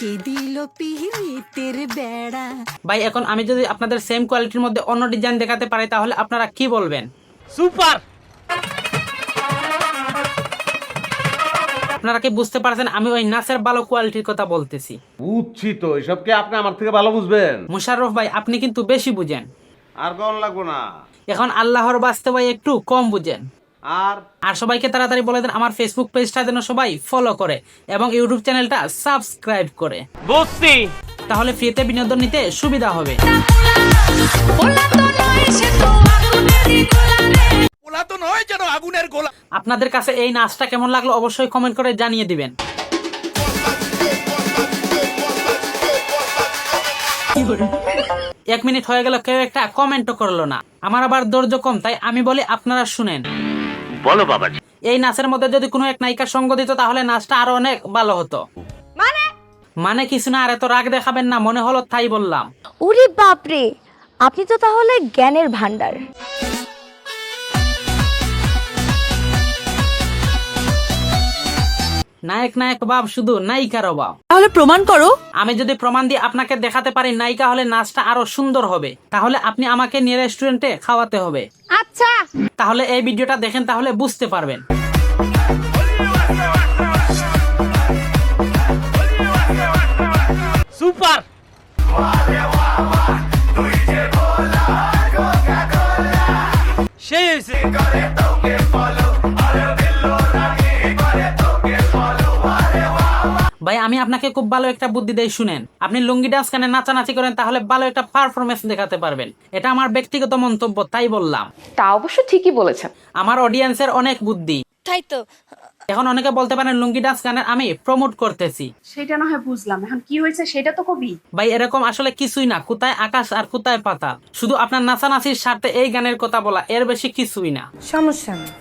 কে দিল পিহিতের বেড়া। ভাই এখন আমি যদি আপনাদের সেম কোয়ালিটির মধ্যে অন্য ডিজাইন দেখাতে পারি তাহলে আপনারা কি বলবেন? সুপার। আপনারা কি বুঝতে পারছেন আমি ওই নাচের ভালো কোয়ালিটির কথা বলতেছি? বুঝছি তো, এসব কি আপনি আমার থেকে ভালো বুঝবেন? মুশাররফ ভাই আপনি কিন্তু বেশি বুঝেন। আর কোন লাগবো না। এখন আল্লাহর বাস্তে ভাই একটু কম বুঝেন। আর আর সবাইকে তাড়াতাড়ি বলে দেন আমার ফেসবুক পেজটা যেন সবাই ফলো করে এবং ইউটিউব চ্যানেলটা সাবস্ক্রাইব করে। বুঝছি। তাহলে ফ্রিতে বিনোদন নিতে সুবিধা হবে। আপনাদের কাছে এই নাচটা কেমন লাগলো অবশ্যই কমেন্ট করে জানিয়ে দিবেন। 1 মিনিট হয়ে গেল কেউ একটা কমেন্টও করলো না। আমার আবার ধৈর্য কম তাই আমি বলি আপনারা শুনেন। বলো বাবাজি। এই নাচের মধ্যে যদি কোনো এক নায়িকার সঙ্গ দিত তাহলে নাচটা আরো অনেক ভালো হতো। মানে কিছু না, আর এত রাগ দেখাবেন না, মনে হলো তাই বললাম। ওরে বাপরে, আপনি তো তাহলে জ্ঞানের ভান্ডার। নায়ক নায়ক ভাব শুধু নায়িকার অভাব। তাহলে প্রমাণ করো। আমি যদি প্রমাণ দিয়ে আপনাকে দেখাতে পারি নায়িকা হলে নাচটা আরো সুন্দর হবে, তাহলে আপনি আমাকে নিয়ে রেস্টুরেন্টে খাওয়াতে হবে। আচ্ছা, তাহলে এই ভিডিওটা দেখেন, তাহলে বুঝতে পারবেন। সুপার। সেই হয়েছে। ভাই আমি আপনাকে খুব ভালো একটা বুদ্ধি দেই, শুনেন। আপনি লুঙ্গি ডান্স গানে নাচানাচি করেন তাহলে ভালো একটা পারফরমেন্স দেখাতে পারবেন। এটা আমার ব্যক্তিগত মন্তব্য, তাই বললাম। তা অবশ্য ঠিকই বলেছেন। আমার অডিয়েন্সের অনেক বুদ্ধি। তাই তো। এখন অনেকে বলতে পারেন লুঙ্গি ডান্স গানের আমি প্রমোট করতেছি। সেটা না হয় বুঝলাম, এখন কি হয়েছে সেটা তো কবি। ভাই এরকম আসলে কিছুই না, কোথায় আকাশ আর কোথায় পাতাল। শুধু আপনার নাচানাচির স্বার্থে এই গানের কথা বলা, এর বেশি কিছুই না। সমস্যা নেই।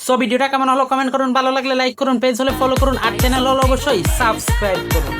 সো ভিডিওটা কেমন হলো কমেন্ট করুন, ভালো লাগলে লাইক করুন, পেজ হলে ফলো করুন, আর চ্যানেল হলে অবশ্যই সাবস্ক্রাইব করুন।